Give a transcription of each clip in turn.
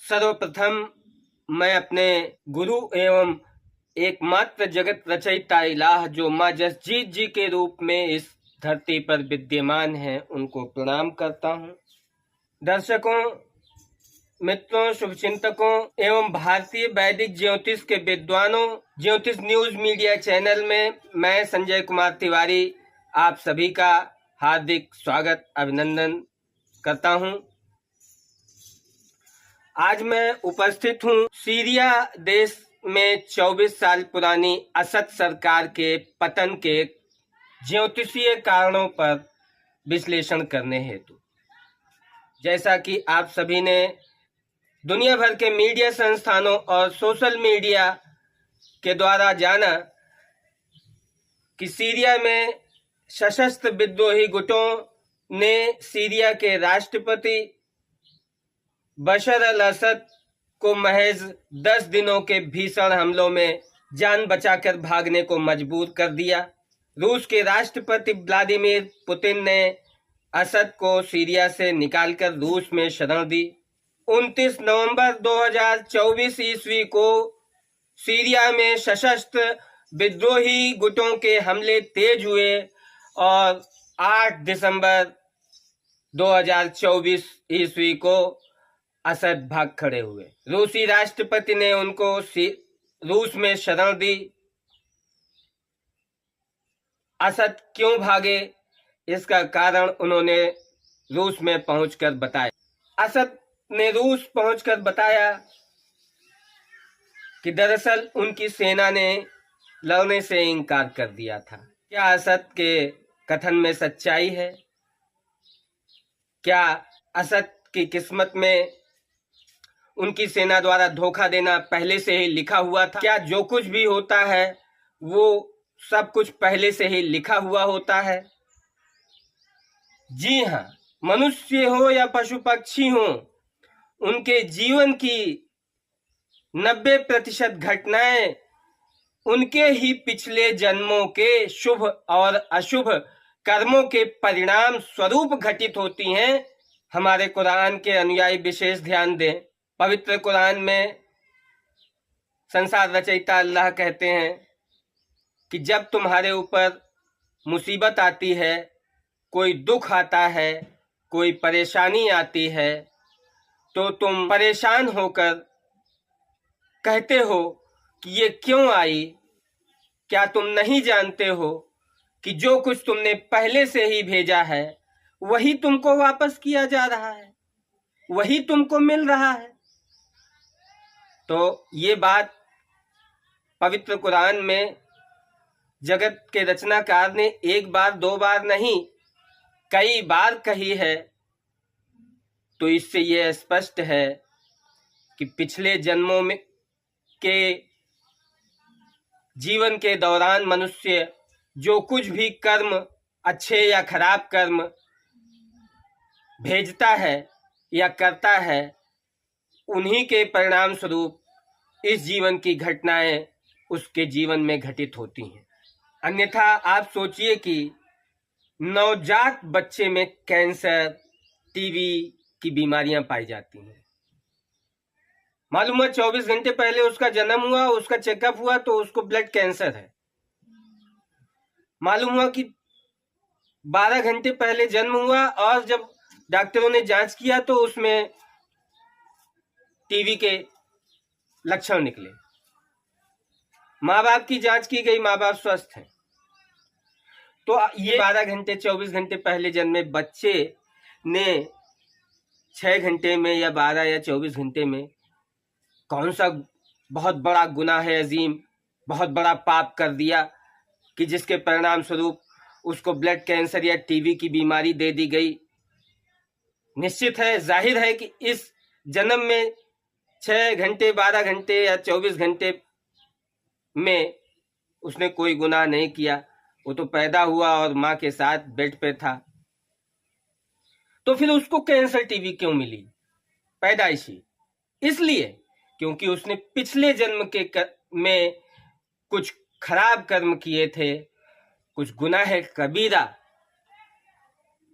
सर्वप्रथम मैं अपने गुरु एवं एकमात्र जगत रचयिता इलाह जो माँ जसजीत जी के रूप में इस धरती पर विद्यमान हैं उनको प्रणाम करता हूँ। दर्शकों, मित्रों, शुभचिंतकों एवं भारतीय वैदिक ज्योतिष के विद्वानों, ज्योतिष न्यूज मीडिया चैनल में मैं संजय कुमार तिवारी आप सभी का हार्दिक स्वागत अभिनंदन करता हूं। आज मैं उपस्थित हूं सीरिया देश में 24 साल पुरानी असद सरकार के पतन के ज्योतिषीय कारणों पर विश्लेषण करने हेतु। जैसा कि आप सभी ने दुनिया भर के मीडिया संस्थानों और सोशल मीडिया के द्वारा जाना कि सीरिया में सशस्त्र विद्रोही गुटों ने सीरिया के राष्ट्रपति बशर अल असद को महज 10 दिनों के भीषण हमलों में जान बचाकर भागने को मजबूर कर दिया। रूस के राष्ट्रपति व्लादिमीर पुतिन ने असद को सीरिया से निकालकर रूस में शरण दी। 29 नवंबर 2024 ईस्वी को सीरिया में सशस्त्र विद्रोही गुटों के हमले तेज हुए और 8 दिसंबर 2024 ईस्वी को असद भाग खड़े हुए। रूसी राष्ट्रपति ने उनको रूस में शरण दी। असद क्यों भागे, इसका कारण उन्होंने रूस में पहुंचकर बताया। असद ने रूस पहुंचकर बताया कि दरअसल उनकी सेना ने लड़ने से इनकार कर दिया था। क्या असद के कथन में सच्चाई है? क्या असद की किस्मत में उनकी सेना द्वारा धोखा देना पहले से ही लिखा हुआ था? क्या जो कुछ भी होता है वो सब कुछ पहले से ही लिखा हुआ होता है? जी हाँ, मनुष्य हो या पशु पक्षी हो, उनके जीवन की 90% घटनाएं उनके ही पिछले जन्मों के शुभ और अशुभ कर्मों के परिणाम स्वरूप घटित होती हैं। हमारे कुरान के अनुयायी विशेष ध्यान दें। पवित्र कुरान में संसार रचयिता अल्लाह कहते हैं कि जब तुम्हारे ऊपर मुसीबत आती है, कोई दुख आता है, कोई परेशानी आती है, तो तुम परेशान होकर कहते हो कि ये क्यों आई? क्या तुम नहीं जानते हो कि जो कुछ तुमने पहले से ही भेजा है वही तुमको वापस किया जा रहा है, वही तुमको मिल रहा है? तो ये बात पवित्र कुरान में जगत के रचनाकार ने एक बार दो बार नहीं कई बार कही है। तो इससे ये स्पष्ट है कि पिछले जन्मों में के जीवन के दौरान मनुष्य जो कुछ भी कर्म, अच्छे या खराब कर्म भेजता है या करता है, उन्हीं के परिणाम स्वरूप इस जीवन की घटनाएं उसके जीवन में घटित होती हैं। अन्यथा आप सोचिए कि नवजात बच्चे में कैंसर, टीबी की बीमारियां पाई जाती हैं। मालूम है 24 घंटे पहले उसका जन्म हुआ, उसका चेकअप हुआ तो उसको ब्लड कैंसर है। मालूम हुआ कि 12 घंटे पहले जन्म हुआ और जब डॉक्टरों ने जांच किया तो उसमें टीबी के लक्षण निकले। माँ बाप की जांच की गई, माँ बाप स्वस्थ हैं। तो ये 12 घंटे 24 घंटे पहले जन्मे बच्चे ने 6 घंटे में या 12 या 24 घंटे में कौन सा बहुत बड़ा गुनाह है अजीम, बहुत बड़ा पाप कर दिया कि जिसके परिणाम स्वरूप उसको ब्लड कैंसर या टीबी की बीमारी दे दी गई। निश्चित है, जाहिर है कि इस जन्म में 6 घंटे 12 घंटे या 24 घंटे में उसने कोई गुनाह नहीं किया। वो तो पैदा हुआ और माँ के साथ बेड पे था। तो फिर उसको कैंसर टीबी क्यों मिली पैदाइशी? इसलिए क्योंकि उसने पिछले जन्म के में कुछ खराब कर्म किए थे, कुछ गुनाह कबीरा,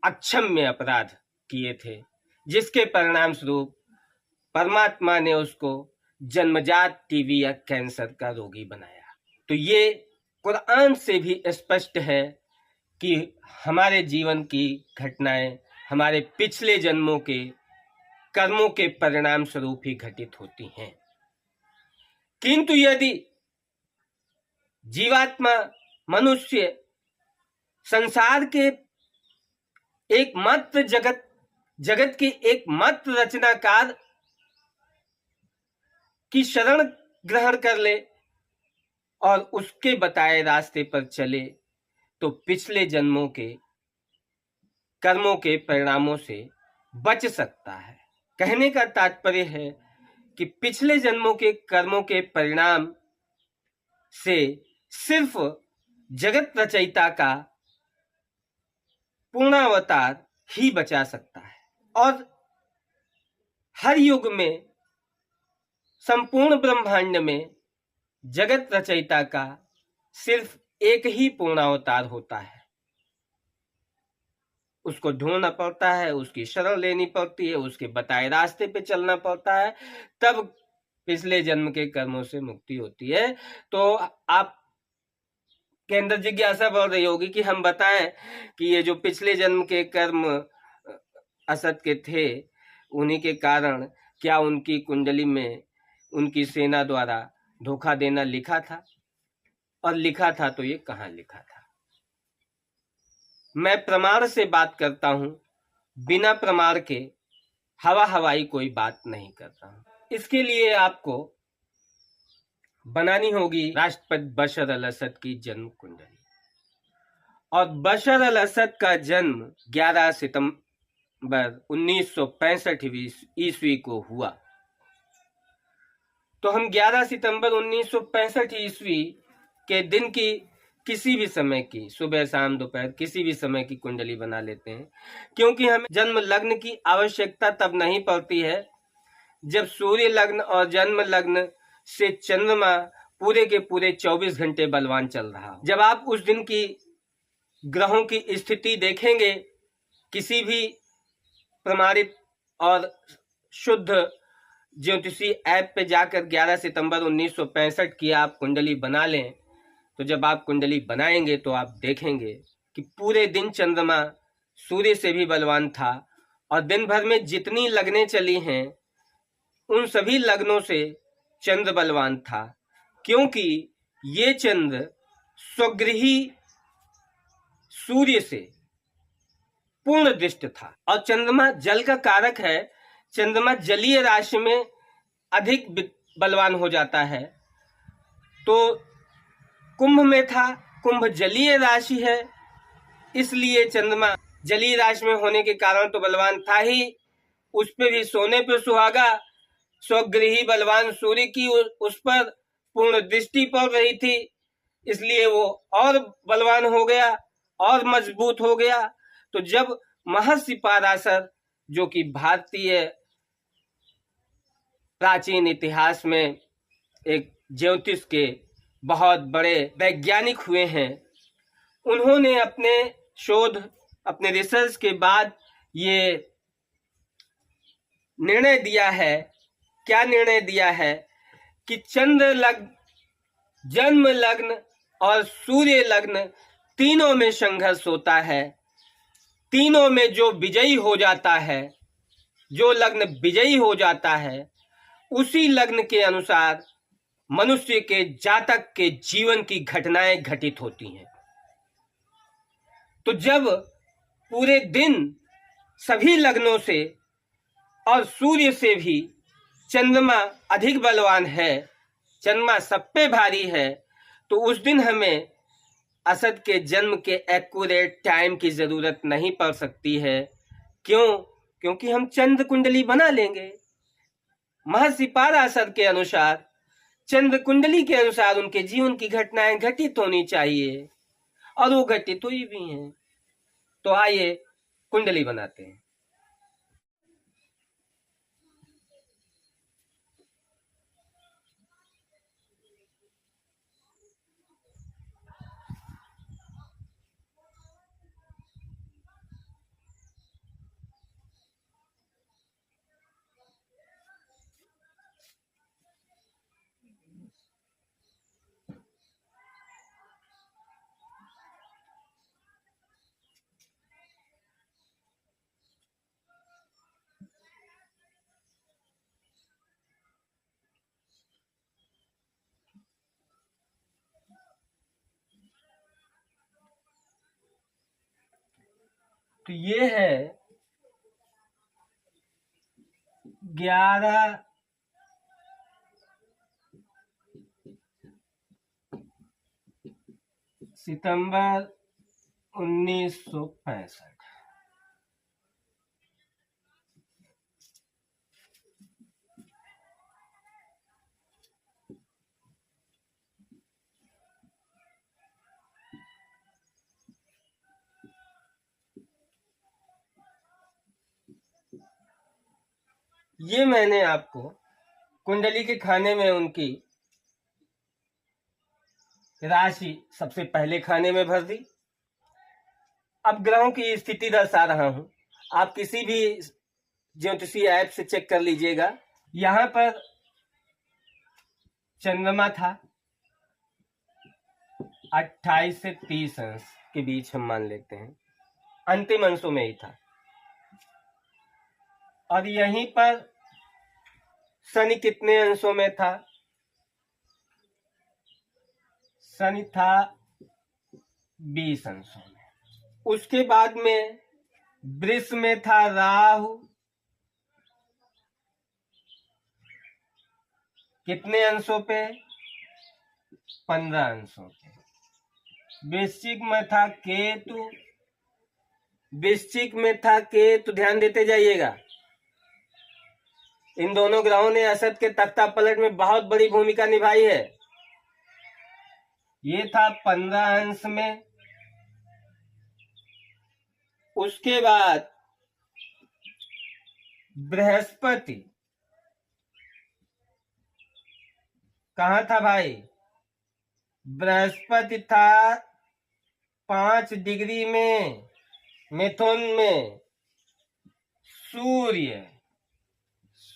अक्षम्य अपराध किए थे, जिसके परिणाम स्वरूप परमात्मा ने उसको जन्मजात टीबी या कैंसर का रोगी बनाया। तो ये कुरान से भी स्पष्ट है कि हमारे जीवन की घटनाएं हमारे पिछले जन्मों के कर्मों के परिणाम स्वरूप ही घटित होती हैं। किंतु यदि जीवात्मा मनुष्य संसार के एकमात्र जगत के एकमात्र रचनाकार की शरण ग्रहण कर ले और उसके बताए रास्ते पर चले तो पिछले जन्मों के कर्मों के परिणामों से बच सकता है। कहने का तात्पर्य है कि पिछले जन्मों के कर्मों के परिणाम से सिर्फ जगत रचयिता का पूर्णावतार ही बचा सकता है और हर युग में संपूर्ण ब्रह्मांड में जगत रचयिता का सिर्फ एक ही पूर्णावतार होता है। उसको ढूंढना पड़ता है, उसकी शरण लेनी पड़ती है, उसके बताए रास्ते पे चलना पड़ता है, तब पिछले जन्म के कर्मों से मुक्ति होती है। तो आप के अंदर जिज्ञासा बढ़ रही होगी कि हम बताएं कि ये जो पिछले जन्म के कर्म असत के थे, उन्हीं के कारण क्या उनकी कुंडली में उनकी सेना द्वारा धोखा देना लिखा था? और लिखा था तो ये कहाँ लिखा था? मैं प्रमाण से बात करता हूं, बिना प्रमाण के हवा हवाई कोई बात नहीं करता हूं। इसके लिए आपको बनानी होगी राष्ट्रपति बशर अल असद की जन्म कुंडली। और बशर अल असद का जन्म 11 सितंबर 1965 ईस्वी को हुआ। तो हम 11 सितंबर 1965 ईस्वी के दिन की किसी भी समय की, सुबह शाम दोपहर किसी भी समय की कुंडली बना लेते हैं, क्योंकि हमें जन्म लग्न की आवश्यकता तब नहीं पड़ती है जब सूर्य लग्न और जन्म लग्न से चंद्रमा पूरे के पूरे 24 घंटे बलवान चल रहा हो। जब आप उस दिन की ग्रहों की स्थिति देखेंगे, किसी भी प्रमाणित और शुद्ध ज्योतिषी ऐप पे जाकर 11 सितंबर 1965 की आप कुंडली बना लें, तो जब आप कुंडली बनाएंगे तो आप देखेंगे कि पूरे दिन चंद्रमा सूर्य से भी बलवान था और दिन भर में जितनी लग्नें चली हैं उन सभी लग्नों से चंद्र बलवान था, क्योंकि ये चंद्र स्वगृही सूर्य से पूर्ण दृष्ट था। और चंद्रमा जल का कारक है, चंद्रमा जलीय राशि में अधिक बलवान हो जाता है। तो कुंभ में था, कुंभ जलीय राशि है, इसलिए चंद्रमा जलीय राशि में होने के कारण तो बलवान था ही, उस पे भी सोने पे सुहागा स्वगृही बलवान सूर्य की उस पर पूर्ण दृष्टि पड़ रही थी, इसलिए वो और बलवान हो गया और मजबूत हो गया। तो जब महर्षि पराशर, जो कि भारतीय प्राचीन इतिहास में एक ज्योतिष के बहुत बड़े वैज्ञानिक हुए हैं, उन्होंने अपने शोध, अपने रिसर्च के बाद ये निर्णय दिया है। क्या निर्णय दिया है? कि चंद्र लग्न, जन्म लग्न और सूर्य लग्न तीनों में संघर्ष होता है। तीनों में जो विजयी हो जाता है, जो लग्न विजयी हो जाता है, उसी लग्न के अनुसार मनुष्य के जातक के जीवन की घटनाएं घटित होती हैं। तो जब पूरे दिन सभी लग्नों से और सूर्य से भी चंद्रमा अधिक बलवान है, चंद्रमा सब पे भारी है, तो उस दिन हमें असद के जन्म के एक्यूरेट टाइम की जरूरत नहीं पड़ सकती है। क्यों? क्योंकि हम चंद्र कुंडली बना लेंगे। महर्षि पराशर के अनुसार, चंद्र कुंडली के अनुसार उनके जीवन की घटनाएं घटित होनी चाहिए और वो घटित हुई भी हैं। तो आइए कुंडली बनाते हैं। तो ये है 11 सितंबर 1965। ये मैंने आपको कुंडली के खाने में उनकी राशि सबसे पहले खाने में भर दी। अब ग्रहों की स्थिति दर्शा रहा हूं, आप किसी भी ज्योतिषी ऐप से चेक कर लीजिएगा। यहां पर चंद्रमा था 28 से 30 अंश के बीच, हम मान लेते हैं अंतिम अंशों में ही था। और यहीं पर शनि कितने अंशों में था? शनि था 20 अंशों में। उसके बाद में वृष में था राहु, कितने अंशों पे? 15 अंशों पे। वृश्चिक में था केतु, वृश्चिक में था केतु, ध्यान देते जाइएगा। इन दोनों ग्रहों ने असद के तख्ता पलट में बहुत बड़ी भूमिका निभाई है। ये था 15 अंश में। उसके बाद बृहस्पति कहाँ था भाई? बृहस्पति था 5 डिग्री में, मिथुन में।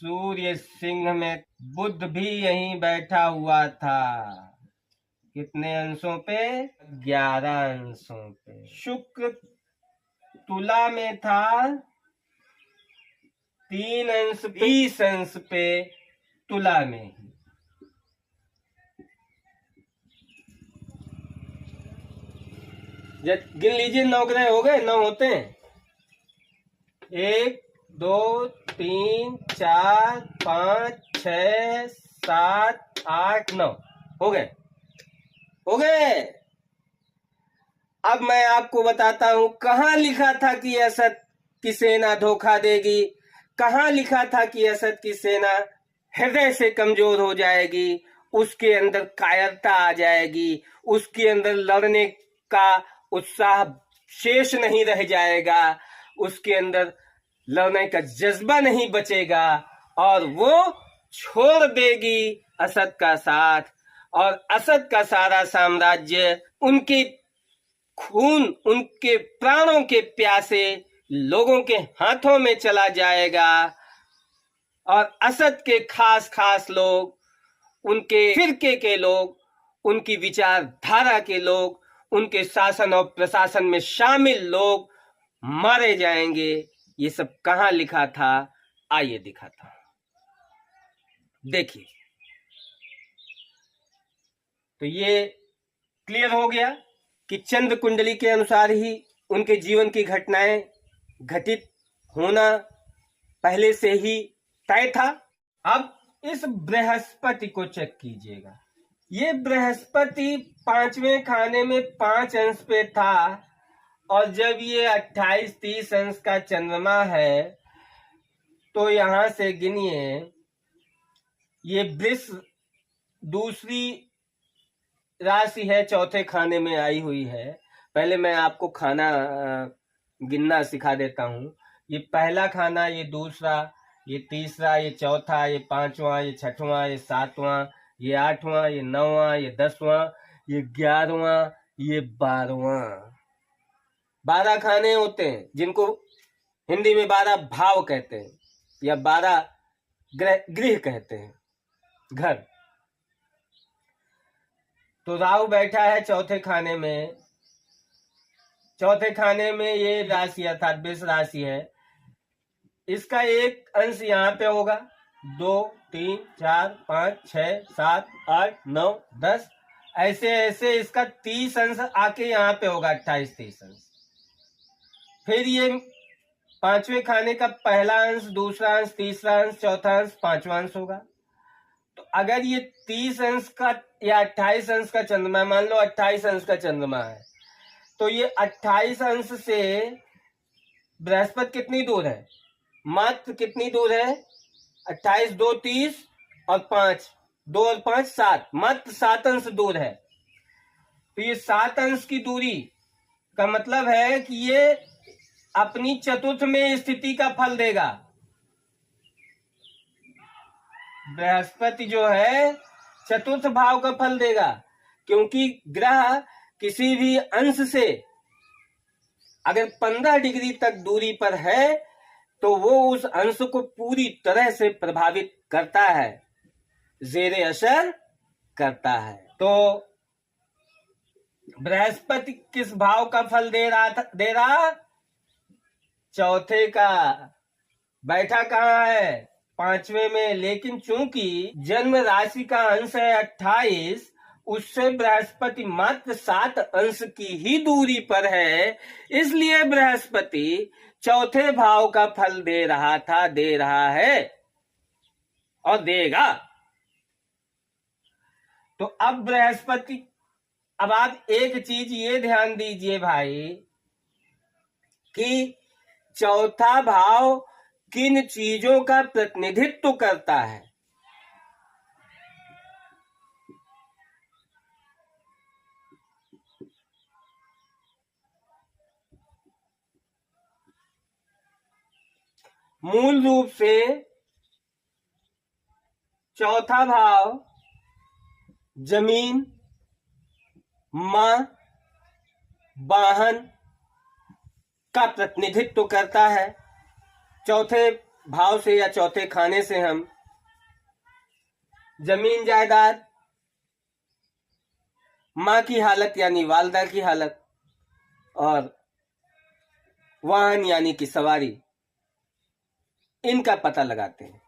सूर्य सिंह में। बुध भी यहीं बैठा हुआ था, कितने अंशों पे? 11 अंशों पे। शुक्र तुला में था 3 अंश, 20 अंश पे, तुला में ही। गिन लीजिए, 9 ग्रह हो गए, 9 होते हैं। 1 2 3 4 5 6 7 8 9 हो गए। अब मैं आपको बताता हूं कहां लिखा था कि असद की सेना धोखा देगी, कहां लिखा था कि असद की सेना हृदय से कमजोर हो जाएगी, उसके अंदर कायरता आ जाएगी, उसके अंदर लड़ने का उत्साह शेष नहीं रह जाएगा, उसके अंदर लड़ने का जज्बा नहीं बचेगा और वो छोड़ देगी असद का साथ। और असद का सारा साम्राज्य उनके खून, उनके प्राणों के प्यासे लोगों के हाथों में चला जाएगा। और असद के खास खास लोग, उनके फिरके के लोग, उनकी विचारधारा के लोग, उनके शासन और प्रशासन में शामिल लोग मारे जाएंगे। ये सब कहां लिखा था? आइए दिखाता हूं, देखिए। तो ये क्लियर हो गया कि चंद्र कुंडली के अनुसार ही उनके जीवन की घटनाएं घटित होना पहले से ही तय था। अब इस बृहस्पति को चेक कीजिएगा। ये बृहस्पति 5वें खाने में 5 अंश पे था, और जब ये 28-30 अंश का चंद्रमा है तो यहां से गिनिए, ये वृष दूसरी राशि है, चौथे खाने में आई हुई है। पहले मैं आपको खाना गिनना सिखा देता हूं। ये पहला खाना, ये दूसरा, ये तीसरा, ये चौथा, ये 5वां, ये 6वां, ये 7वां, ये 8वां, ये 9वां, ये 10वां, ये 11वां, ये 12वां। 12 खाने होते हैं जिनको हिंदी में 12 भाव कहते हैं या 12 गृह कहते हैं, घर। तो राहु बैठा है चौथे खाने में। चौथे खाने में ये राशि अर्थात वृष राशि है। इसका एक अंश यहाँ पे होगा, 2 3 4 5 6 7 8 9 10, ऐसे ऐसे इसका 30 अंश आके यहाँ पे होगा, 28-30 अंश। फिर ये पांचवें खाने का पहला अंश, दूसरा अंश, तीसरा अंश, चौथा अंश, पांचवा अंश होगा। तो अगर ये 30 अंश का या 28 अंश का चंद्रमा है, मान लो 28 अंश का चंद्रमा है, तो ये 28 अंश से बृहस्पति कितनी दूर है? मात्र कितनी दूर है? 28 2 30 और 5 2 और 5 7, मात्र 7 अंश दूर है। तो ये 7 अंश की दूरी का मतलब है कि ये अपनी चतुर्थ में स्थिति का फल देगा। बृहस्पति जो है चतुर्थ भाव का फल देगा, क्योंकि ग्रह किसी भी अंश से अगर 15 डिग्री तक दूरी पर है तो वो उस अंश को पूरी तरह से प्रभावित करता है, जेरे असर करता है। तो बृहस्पति किस भाव का फल दे रहा? चौथे का। बैठा कहाँ है? पांचवें में। लेकिन चूंकि जन्म राशि का अंश है 28, उससे बृहस्पति मात्र 7 अंश की ही दूरी पर है, इसलिए बृहस्पति चौथे भाव का फल दे रहा है और देगा। तो अब बृहस्पति, अब आप एक चीज ये ध्यान दीजिए भाई कि चौथा भाव किन चीजों का प्रतिनिधित्व करता है? मूल रूप से चौथा भाव जमीन, मां, वाहन का प्रतिनिधित्व करता है। चौथे भाव से या चौथे खाने से हम जमीन जायदाद, मां की हालत यानी वालदा की हालत, और वाहन यानी कि सवारी, इनका पता लगाते हैं,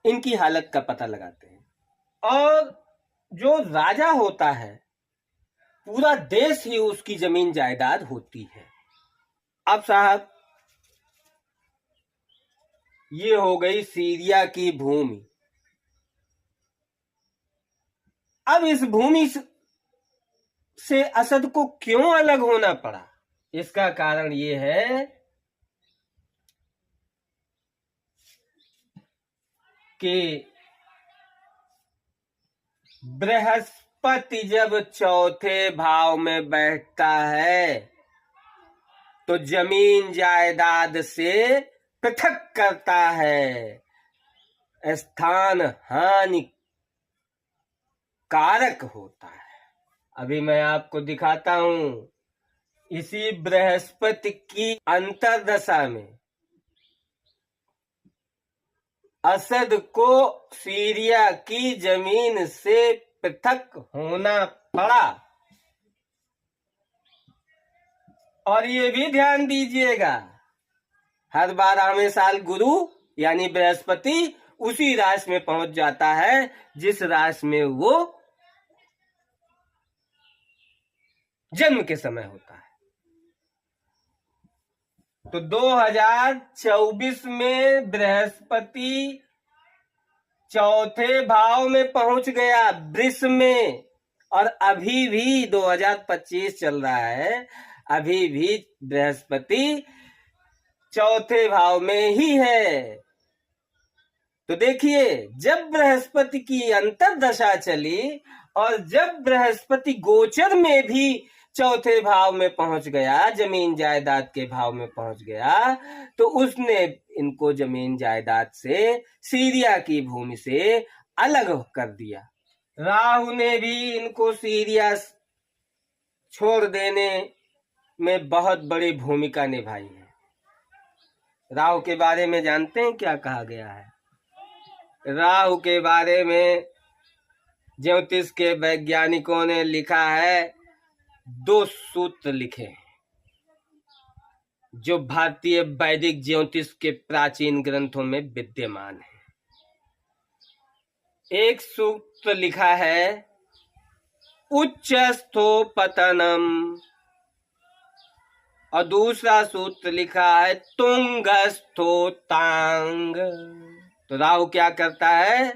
इनकी हालत का पता लगाते हैं। और जो राजा होता है पूरा देश ही उसकी जमीन जायदाद होती है। अब साहब, ये हो गई सीरिया की भूमि। अब इस भूमि से असद को क्यों अलग होना पड़ा? इसका कारण ये है कि बृहस्पति जब चौथे भाव में बैठता है तो जमीन जायदाद से पृथक करता है, स्थान हानि कारक होता है। अभी मैं आपको दिखाता हूं, इसी बृहस्पति की अंतर्दशा में असद को सीरिया की जमीन से पृथक होना पड़ा। और ये भी ध्यान दीजिएगा, हर 12वें साल गुरु यानी बृहस्पति उसी राशि में पहुंच जाता है जिस राशि में वो जन्म के समय होता है। तो 2024 में बृहस्पति चौथे भाव में पहुंच गया, वृष में, और अभी भी 2025 चल रहा है, अभी भी बृहस्पति चौथे भाव में ही है। तो देखिए, जब बृहस्पति की अंतर्दशा चली और जब बृहस्पति गोचर में भी चौथे भाव में पहुंच गया, जमीन जायदाद के भाव में पहुंच गया, तो उसने इनको जमीन जायदाद से, सीरिया की भूमि से अलग कर दिया। राहु ने भी इनको सीरिया छोड़ देने में बहुत बड़ी भूमिका निभाई है। राहु के बारे में जानते हैं क्या कहा गया है? राहु के बारे में ज्योतिष के वैज्ञानिकों ने लिखा है, 2 सूत्र लिखे हैं जो भारतीय वैदिक ज्योतिष के प्राचीन ग्रंथों में विद्यमान है। एक सूत्र लिखा है, उच्चस्थो पतनम और दूसरा सूत्र लिखा है तुंगस्थो तांग। तो राहु क्या करता है?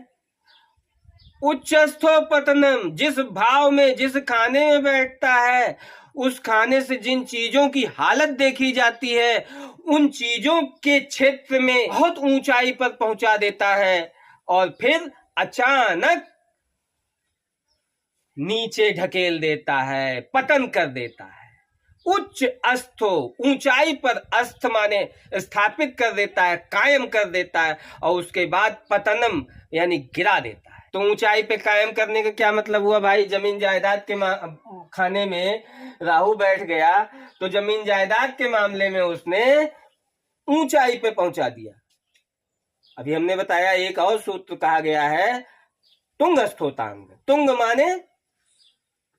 उच्चस्थो पतनम, जिस भाव में जिस खाने में बैठता है उस खाने से जिन चीजों की हालत देखी जाती है उन चीजों के क्षेत्र में बहुत ऊंचाई पर पहुंचा देता है और फिर अचानक नीचे ढकेल देता है, पतन कर देता है। उच्च अस्थो, ऊंचाई पर, अस्थ माने स्थापित कर देता है, कायम कर देता है, और उसके बाद पतनम यानी गिरा देता है। तो ऊंचाई पे कायम करने का क्या मतलब हुआ भाई? जमीन जायदाद के खाने में राहु बैठ गया तो जमीन जायदाद के मामले में उसने ऊंचाई पे पहुंचा दिया। अभी हमने बताया एक और सूत्र कहा गया है तुंगस्थोतांग।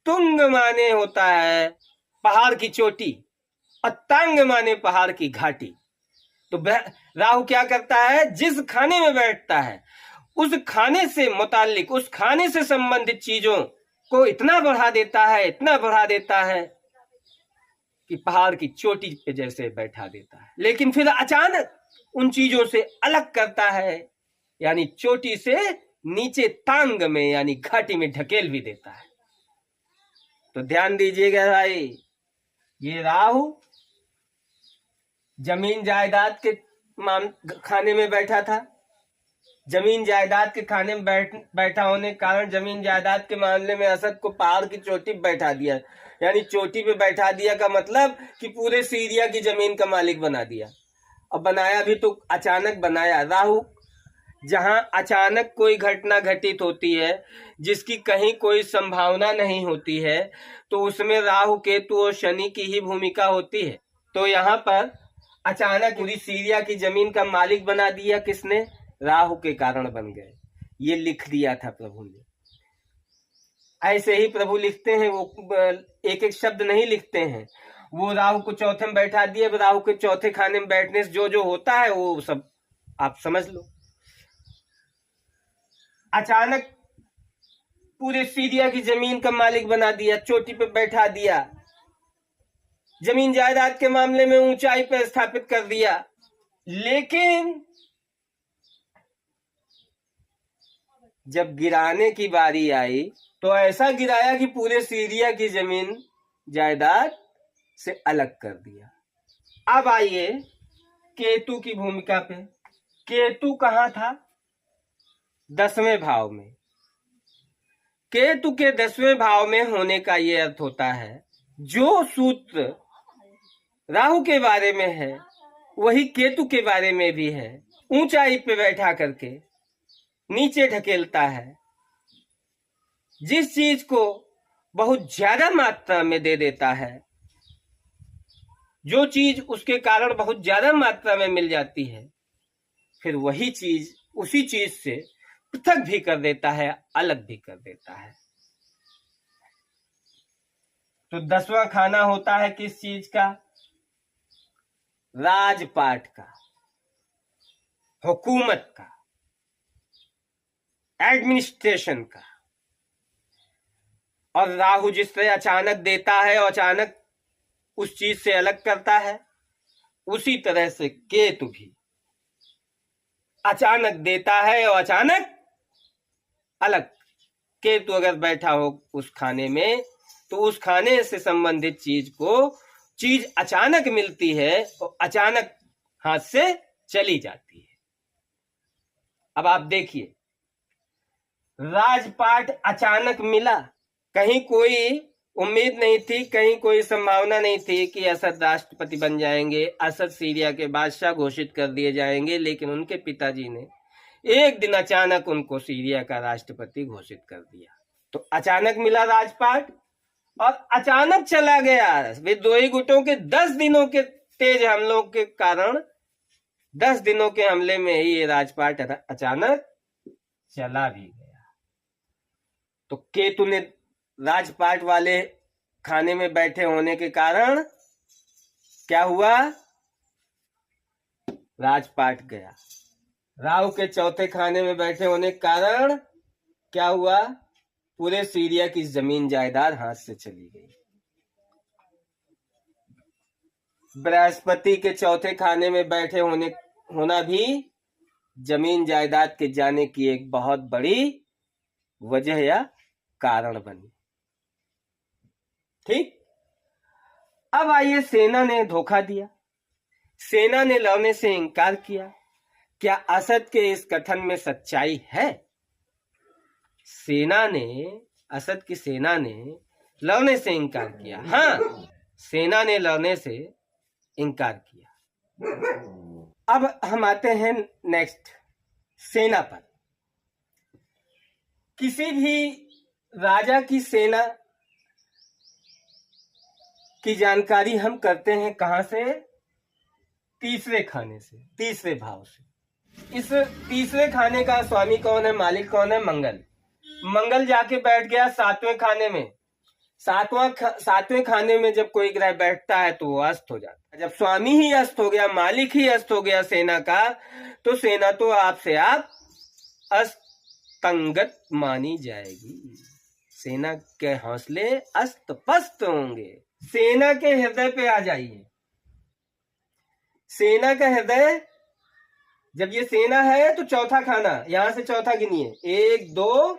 तुंग माने होता है पहाड़ की चोटी और तांग माने पहाड़ की घाटी। तो राहु क्या करता है? जिस खाने में बैठता है उस खाने से मुताल्लिक, उस खाने से संबंधित चीजों को इतना बढ़ा देता है, इतना बढ़ा देता है कि पहाड़ की चोटी पे जैसे बैठा देता है, लेकिन फिर अचानक उन चीजों से अलग करता है, यानी चोटी से नीचे तांग में यानी घाटी में ढकेल भी देता है। तो ध्यान दीजिएगा भाई, ये राहु जमीन जायदाद के खाने में बैठा था। जमीन जायदाद के खाने में बैठा होने के कारण जमीन जायदाद के मामले में असद को पहाड़ की चोटी पे बैठा दिया, यानी चोटी पे बैठा दिया का मतलब कि पूरे सीरिया की जमीन का मालिक बना दिया। अब बनाया भी तो अचानक बनाया। राहु जहां अचानक कोई घटना घटित होती है जिसकी कहीं कोई संभावना नहीं होती है तो उसमें राहु केतु और शनि की ही भूमिका होती है। तो यहाँ पर अचानक पूरी सीरिया की जमीन का मालिक बना दिया किसने? राहु के कारण बन गए। ये लिख दिया था प्रभु ने। ऐसे ही प्रभु लिखते हैं, वो एक एक शब्द नहीं लिखते हैं। वो राहु को चौथे में बैठा दिए, राहु के चौथे खाने में बैठने से जो जो होता है वो सब आप समझ लो। अचानक पूरे सीरिया की जमीन का मालिक बना दिया, चोटी पे बैठा दिया, जमीन जायदाद के मामले में ऊंचाई पर स्थापित कर दिया। लेकिन जब गिराने की बारी आई तो ऐसा गिराया कि पूरे सीरिया की जमीन जायदाद से अलग कर दिया। अब आइए केतु की भूमिका पे। केतु कहां था? 10वें भाव में। केतु के 10वें भाव में होने का यह अर्थ होता है जो सूत्र राहु के बारे में है वही केतु के बारे में भी है। ऊंचाई पे बैठा करके नीचे ढकेलता है, जिस चीज को बहुत ज्यादा मात्रा में दे देता है, जो चीज उसके कारण बहुत ज्यादा मात्रा में मिल जाती है, फिर वही चीज उसी चीज से पृथक भी कर देता है, अलग भी कर देता है। तो 10वां खाना होता है किस चीज का? राजपाट का, हुकूमत का, एडमिनिस्ट्रेशन का। और राहु जिस तरह अचानक देता है और अचानक उस चीज से अलग करता है, उसी तरह से केतु भी अचानक देता है और अचानक अलग। केतु अगर बैठा हो उस खाने में तो उस खाने से संबंधित चीज अचानक मिलती है और अचानक हाथ से चली जाती है। अब आप देखिए, राजपाट अचानक मिला, कहीं कोई उम्मीद नहीं थी, कहीं कोई संभावना नहीं थी कि असद राष्ट्रपति बन जाएंगे, असद सीरिया के बादशाह घोषित कर दिए जाएंगे। लेकिन उनके पिताजी ने एक दिन अचानक उनको सीरिया का राष्ट्रपति घोषित कर दिया। तो अचानक मिला राजपाट और अचानक चला गया। वे दो ही गुटों के 10 दिनों के तेज हमलों के कारण 10 दिनों के हमले में ही ये राजपाट अचानक चला भी गया। तो केतु ने राजपाट वाले खाने में बैठे होने के कारण क्या हुआ? राजपाट गया। राहु के चौथे खाने में बैठे होने के कारण क्या हुआ? पूरे सीरिया की जमीन जायदाद हाथ से चली गई। बृहस्पति के चौथे खाने में बैठे होना भी जमीन जायदाद के जाने की एक बहुत बड़ी वजह या कारण बनी। ठीक, अब आइए, सेना ने धोखा दिया, सेना ने लड़ने से इनकार किया। क्या असद के इस कथन में सच्चाई है? असद की सेना ने लड़ने से इनकार किया। हाँ, सेना ने लड़ने से इनकार किया। अब हम आते हैं नेक्स्ट, सेना पर। किसी भी राजा की सेना की जानकारी हम करते हैं कहां से? तीसरे खाने से, तीसरे भाव से। इस तीसरे खाने का स्वामी कौन है, मालिक कौन है? मंगल। मंगल जाके बैठ गया सातवें खाने में। सातवें खाने में जब कोई ग्रह बैठता है तो वो अस्त हो जाता है। जब स्वामी ही अस्त हो गया, मालिक ही अस्त हो गया सेना का, तो सेना तो आपसे आप अस्तंगत मानी जाएगी। सेना के हौसले अस्त पस्त होंगे। सेना के हृदय पे आ जाइए। सेना का हृदय, जब ये सेना है तो चौथा खाना, यहां से चौथा गिनिए, 1 2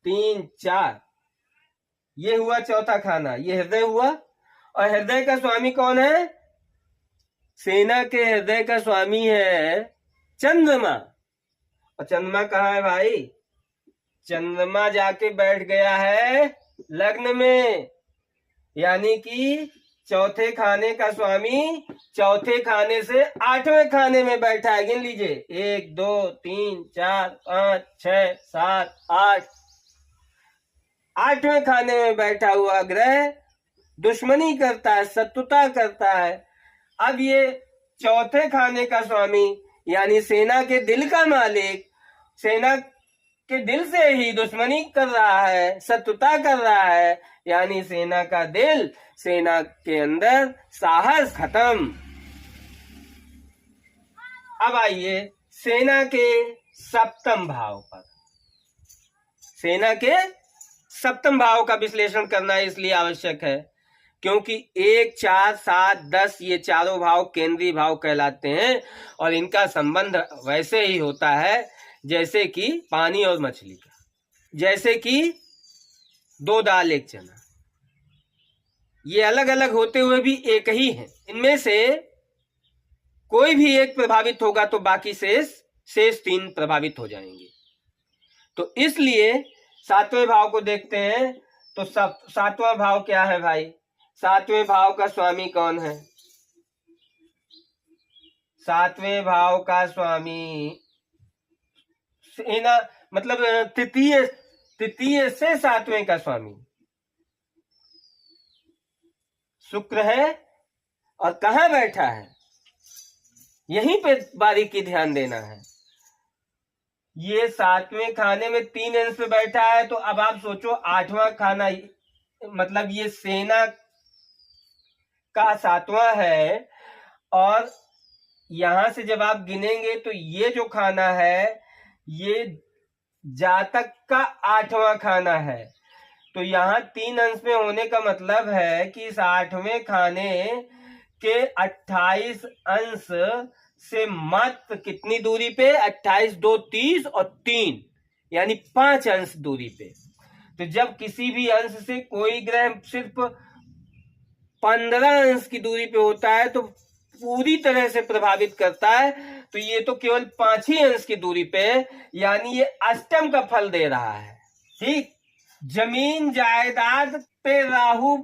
3 4, ये हुआ चौथा खाना, ये हृदय हुआ। और हृदय का स्वामी कौन है? सेना के हृदय का स्वामी है चंद्रमा। और चंद्रमा कहाँ है भाई? चंद्रमा जाके बैठ गया है लग्न में, यानी कि चौथे खाने का स्वामी चौथे खाने से आठवें खाने में बैठा है। गिन लीजिए, 1 2 3 4 5 6 7 8, आठवें खाने में बैठा हुआ ग्रह दुश्मनी करता है, शत्रुता करता है। अब ये चौथे खाने का स्वामी यानी सेना के दिल का मालिक, सेना के दिल से ही दुश्मनी कर रहा है, शत्रुता कर रहा है, यानी सेना का दिल, सेना के अंदर साहस खत्म। अब आइए सेना के सप्तम भाव पर। सेना के सप्तम भाव का विश्लेषण करना इसलिए आवश्यक है क्योंकि 1 4 7 10 ये चारों भाव केंद्रीय भाव कहलाते हैं और इनका संबंध वैसे ही होता है जैसे कि पानी और मछली का, जैसे कि 2 दाल 1 चना। ये अलग अलग होते हुए भी एक ही है। इनमें से कोई भी एक प्रभावित होगा तो बाकी शेष 3 प्रभावित हो जाएंगे। तो इसलिए सातवें भाव को देखते हैं। तो सातवां भाव क्या है भाई? सातवें भाव का स्वामी कौन है? सातवें भाव का स्वामी सेना, मतलब तृतीय से सातवें का स्वामी शुक्र है। और कहां बैठा है? यहीं पे बारीकी ध्यान देना है। ये सातवें खाने में 3 अंश पे बैठा है। तो अब आप सोचो, आठवां खाना मतलब ये सेना का सातवां है और यहां से जब आप गिनेंगे तो ये जो खाना है ये जातक का आठवां खाना है। तो यहाँ 3 अंश में होने का मतलब है कि इस आठवें खाने के 28 अंश से मात्र कितनी दूरी पे? 28 2 30 और 3 यानी 5 अंश दूरी पे। तो जब किसी भी अंश से कोई ग्रह सिर्फ 15 अंश की दूरी पे होता है तो पूरी तरह से प्रभावित करता है। तो ये तो केवल 5 ही अंश की दूरी पे, यानी ये अष्टम का फल दे रहा है। ठीक, जमीन जायदाद पे राहु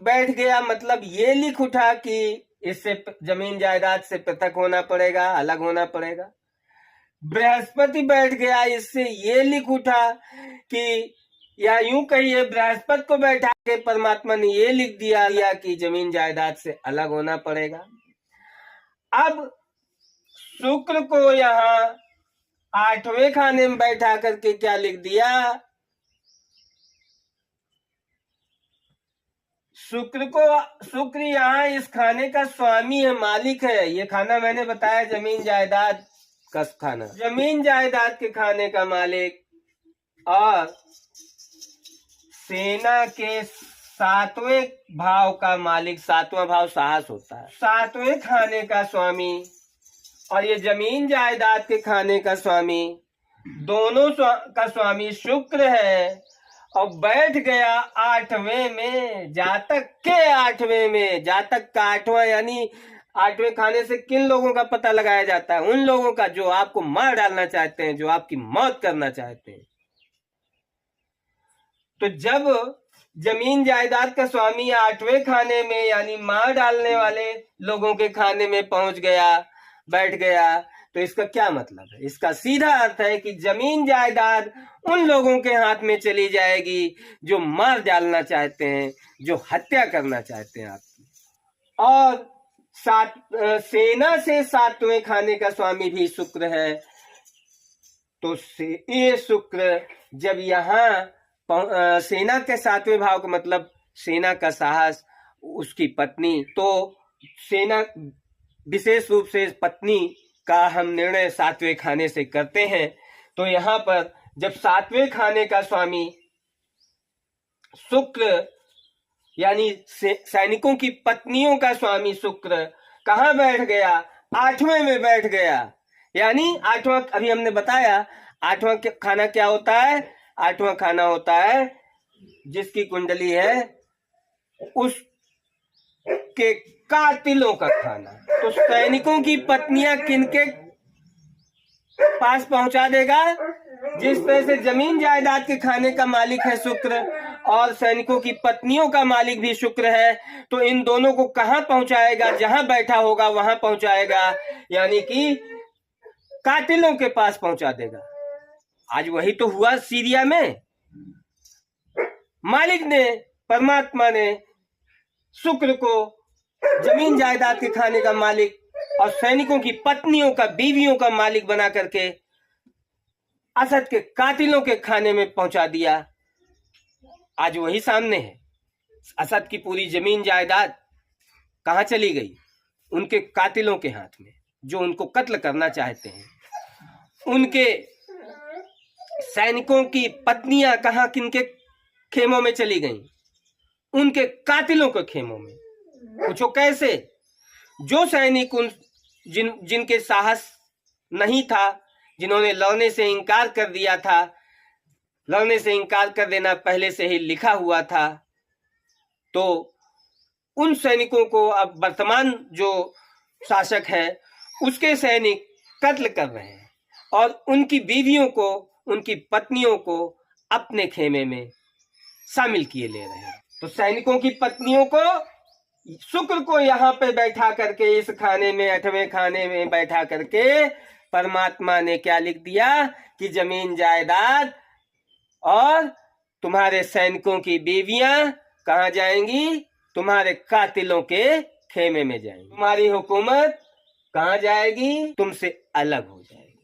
बैठ गया, मतलब ये लिख उठा कि इससे जमीन जायदाद से पृथक होना पड़ेगा, अलग होना पड़ेगा। बृहस्पति बैठ गया, इससे ये लिख उठा कि, या यूं कहिए बृहस्पति को बैठा के परमात्मा ने ये लिख दिया कि जमीन जायदाद से अलग होना पड़ेगा। अब शुक्र को यहाँ आठवें खाने में बैठा करके क्या लिख दिया? शुक्र यहाँ इस खाने का स्वामी है, मालिक है। ये खाना मैंने बताया जमीन जायदाद का खाना, जमीन जायदाद के खाने का मालिक और सेना के सातवें भाव का मालिक, सातवां भाव साहस होता है, सातवें खाने का स्वामी और ये जमीन जायदाद के खाने का स्वामी, दोनों का स्वामी शुक्र है और बैठ गया आठवें में, जातक के आठवें में। जातक का आठवां यानी आठवें खाने से किन लोगों का पता लगाया जाता है? उन लोगों का जो आपको मार डालना चाहते हैं, जो आपकी मौत करना चाहते हैं। तो जब जमीन जायदाद का स्वामी आठवें खाने में यानी मार डालने वाले लोगों के खाने में पहुंच गया, बैठ गया, तो इसका क्या मतलब है? इसका सीधा अर्थ है कि जमीन जायदाद उन लोगों के हाथ में चली जाएगी जो मार डालना चाहते हैं, जो हत्या करना चाहते हैं आपकी। और सेना से सातवें खाने का स्वामी भी शुक्र है। तो ये शुक्र जब यहाँ सेना के सातवें भाव का मतलब सेना का साहस, उसकी पत्नी, तो सेना विशेष रूप से पत्नी का हम निर्णय सातवें खाने से करते हैं। तो यहाँ पर जब सातवें खाने का स्वामी शुक्र यानी सैनिकों की पत्नियों का स्वामी शुक्र कहाँ बैठ गया? आठवें में बैठ गया। यानी आठवां, अभी हमने बताया आठवां खाना क्या होता है? आठवां खाना होता है जिसकी कुंडली है उसके कातिलों का खाना। तो सैनिकों की पत्नियां किनके पास पहुंचा देगा? जिस तरह से जमीन जायदाद के खाने का मालिक है शुक्र और सैनिकों की पत्नियों का मालिक भी शुक्र है, तो इन दोनों को कहां पहुंचाएगा? जहां बैठा होगा वहां पहुंचाएगा, यानी कि कातिलों के पास पहुंचा देगा। आज वही तो हुआ सीरिया में। मालिक ने, परमात्मा ने शुक्र को जमीन जायदाद के खाने का मालिक और सैनिकों की पत्नियों का, बीवियों का मालिक बना करके असद के कातिलों के खाने में पहुंचा दिया। आज वही सामने है। असद की पूरी जमीन जायदाद कहां चली गई? उनके कातिलों के हाथ में, जो उनको कत्ल करना चाहते हैं। उनके सैनिकों की पत्नियां कहां, किनके खेमों में चली गईं? उनके कातिलों के खेमों में। पूछो कैसे? जो सैनिक उन जिनके साहस नहीं था, जिन्होंने लड़ने से इनकार कर दिया था, लड़ने से इनकार कर देना पहले से ही लिखा हुआ था, तो उन सैनिकों को अब वर्तमान जो शासक है उसके सैनिक कत्ल कर रहे हैं और उनकी बीवियों को, उनकी पत्नियों को अपने खेमे में शामिल किए ले रहे हैं। तो सैनिकों की पत्नियों को, शुक्र को यहाँ पे बैठा करके, इस खाने में, आठवें खाने में बैठा करके परमात्मा ने क्या लिख दिया कि जमीन जायदाद और तुम्हारे सैनिकों की बीवियां कहाँ जाएंगी? तुम्हारे कातिलों के खेमे में जाएंगी। तुम्हारी हुकूमत कहाँ जाएगी? तुमसे अलग हो जाएगी।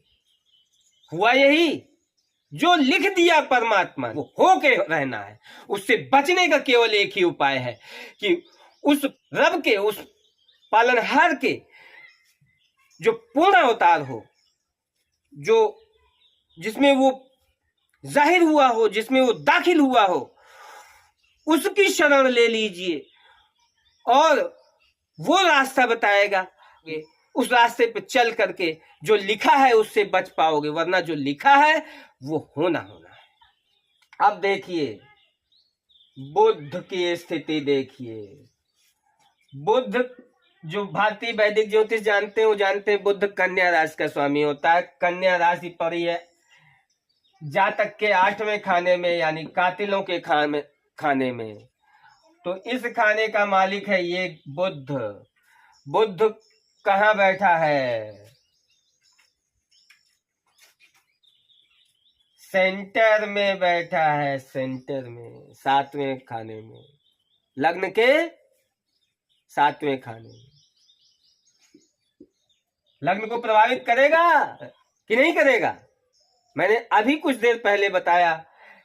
हुआ यही जो लिख दिया परमात्मा, वो हो के रहना है। उससे बचने का केवल एक ही उपाय है कि उस रब के, उस पालनहार के जो पूर्ण अवतार हो, जो जिसमें वो जाहिर हुआ हो, जिसमें वो दाखिल हुआ हो, उसकी शरण ले लीजिए और वो रास्ता बताएगा। उस रास्ते पे चल करके जो लिखा है उससे बच पाओगे, वरना जो लिखा है वो होना है। अब देखिए बुध की स्थिति देखिए। बुध, जो भारतीय वैदिक ज्योतिष जानते हैं वो जानते हैं बुध कन्या राशि का स्वामी होता है। कन्या राशि पर ही है जातक के आठवें खाने में, यानी कातिलों के खाने में। तो इस खाने का मालिक है ये बुध। बुध कहाँ बैठा है? सेंटर में बैठा है, सेंटर में, सातवें खाने में, लग्न के सातवें खाने में। लग्न को प्रभावित करेगा कि नहीं करेगा? मैंने अभी कुछ देर पहले बताया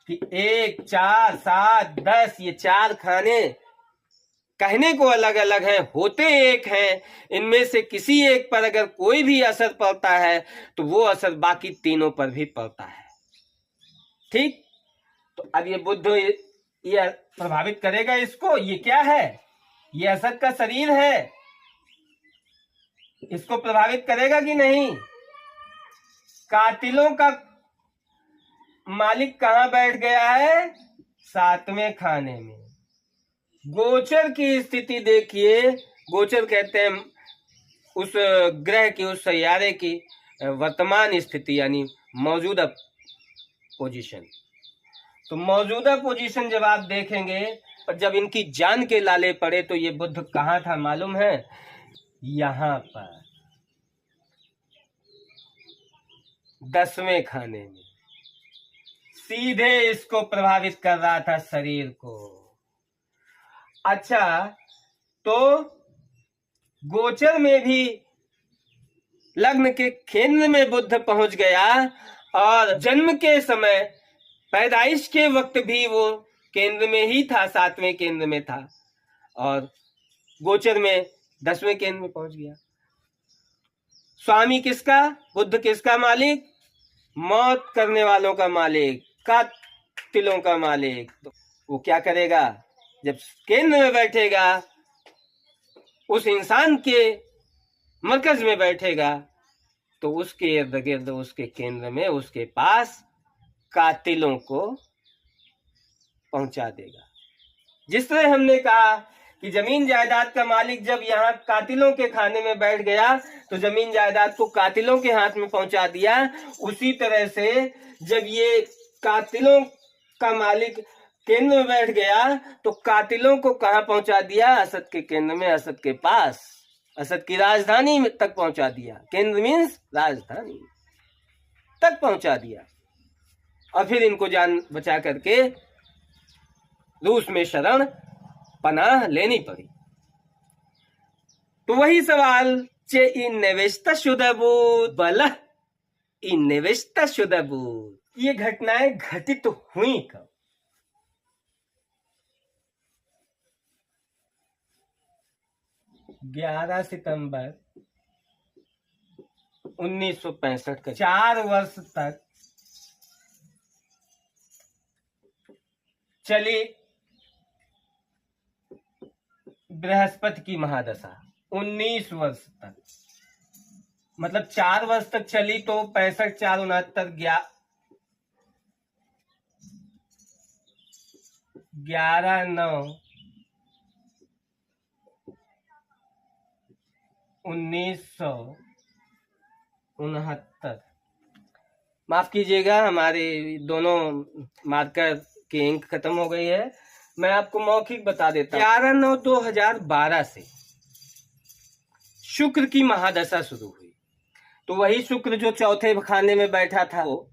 कि 1, 4, 7, 10 ये 4 खाने कहने को अलग अलग हैं, होते एक हैं। इनमें से किसी एक पर अगर कोई भी असर पड़ता है तो वो असर बाकी तीनों पर भी पड़ता है। ठीक? तो अब ये बुध ये प्रभावित करेगा इसको? ये क्या है? ये असद का शरीर है, इसको प्रभावित करेगा कि नहीं? कातिलों का मालिक कहां बैठ गया है? 7वें खाने में। गोचर की स्थिति देखिए, गोचर कहते हैं उस ग्रह की, उस सैयारे की वर्तमान स्थिति, यानी मौजूदा पोजीशन। तो मौजूदा पोजीशन जब आप देखेंगे, जब इनकी जान के लाले पड़े, तो ये बुध कहाँ था मालूम है? यहां पर 10वें खाने में। सीधे इसको प्रभावित कर रहा था, शरीर को। अच्छा, तो गोचर में भी लग्न के केंद्र में बुध पहुंच गया, और जन्म के समय, पैदाइश के वक्त भी वो केंद्र में ही था, 7वें केंद्र में था, और गोचर में 10वें केंद्र में पहुंच गया। स्वामी किसका? बुध किसका मालिक? मौत करने वालों का मालिक, कातिलों का मालिक। तो वो क्या करेगा? जब केंद्र में बैठेगा, उस इंसान के मरकज में बैठेगा, तो उसके इर्द गिर्द, उसके केंद्र में, उसके पास कातिलों को पहुंचा देगा। जिस तरह हमने कहा कि जमीन जायदाद का मालिक जब यहाँ कातिलों के खाने में बैठ गया, तो जमीन जायदाद को कातिलों के हाथ में पहुंचा दिया। उसी तरह से जब ये कातिलों का मालिक केंद्र में बैठ गया, तो कातिलों को कहां पहुंचा दिया? असद के केंद्र में, असद के पास, असद की राजधानी तक पहुंचा दिया। केंद्र मीन्स राजधानी तक पहुंचा दिया। और फिर इनको जान बचा करके रूस में शरण पनाह लेनी पड़ी। तो वही सवाल, चे इन्वेस्टा शुद्धबूत बल इन्वेस्टा शुद्धबूत, ये घटनाएं घटित तो हुई कब? 11 सितंबर 1965 का। 4 वर्ष तक चली बृहस्पति की महादशा, 19 वर्ष तक, मतलब 4 वर्ष तक चली। तो 65, 4, 69, 11/9/1969। माफ कीजिएगा, हमारे दोनों मार्कर की इंक खत्म हो गई है। मैं आपको मौखिक बता देता हूं। 11/9/2012 से शुक्र की महादशा शुरू हुई। तो वही शुक्र जो 4थे खाने में बैठा था, वो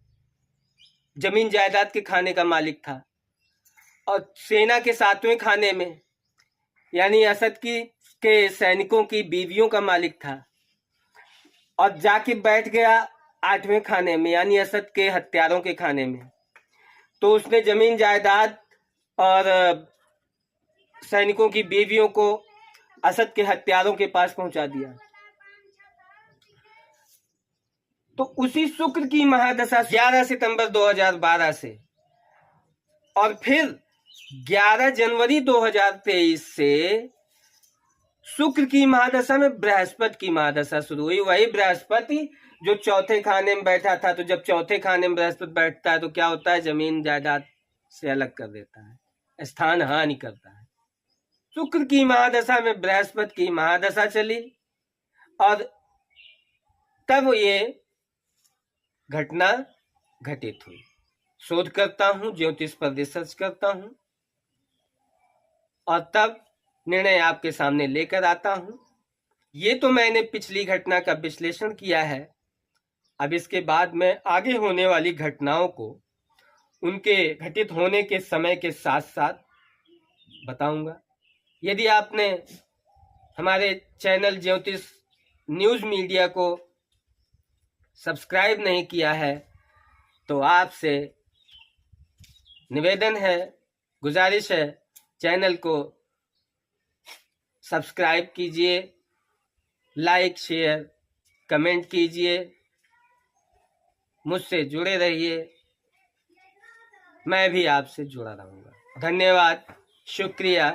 जमीन जायदाद के खाने का मालिक था, और सेना के 7वें खाने में, यानी असद के सैनिकों की बीवियों का मालिक था, और जाके बैठ गया 8वें खाने में, यानी असद के हत्यारों के खाने में। तो उसने जमीन जायदाद और सैनिकों की बीवियों को असद के हत्यारों के पास पहुंचा दिया। तो उसी शुक्र की महादशा 11 सितंबर 2012 से, और फिर 11 जनवरी 2023 से शुक्र की महादशा में बृहस्पति की महादशा शुरू हुई। वही बृहस्पति जो 4थे खाने में बैठा था। तो जब 4थे खाने में बृहस्पति बैठता है, तो क्या होता है? जमीन जायदाद से अलग कर देता है, स्थान हानि करता है। शुक्र की महादशा में बृहस्पति की महादशा चली, और तब ये घटना घटित हुई। शोध करता हूं, ज्योतिष पर रिसर्च करता हूं, और तब निर्णय आपके सामने लेकर आता हूं। ये तो मैंने पिछली घटना का विश्लेषण किया है। अब इसके बाद मैं आगे होने वाली घटनाओं को उनके घटित होने के समय के साथ साथ बताऊंगा। यदि आपने हमारे चैनल ज्योतिष न्यूज मीडिया को सब्सक्राइब नहीं किया है, तो आपसे निवेदन है, गुजारिश है, चैनल को सब्सक्राइब कीजिए, लाइक, शेयर, कमेंट कीजिए, मुझसे जुड़े रहिए। मैं भी आपसे जुड़ा रहूंगा। धन्यवाद, शुक्रिया।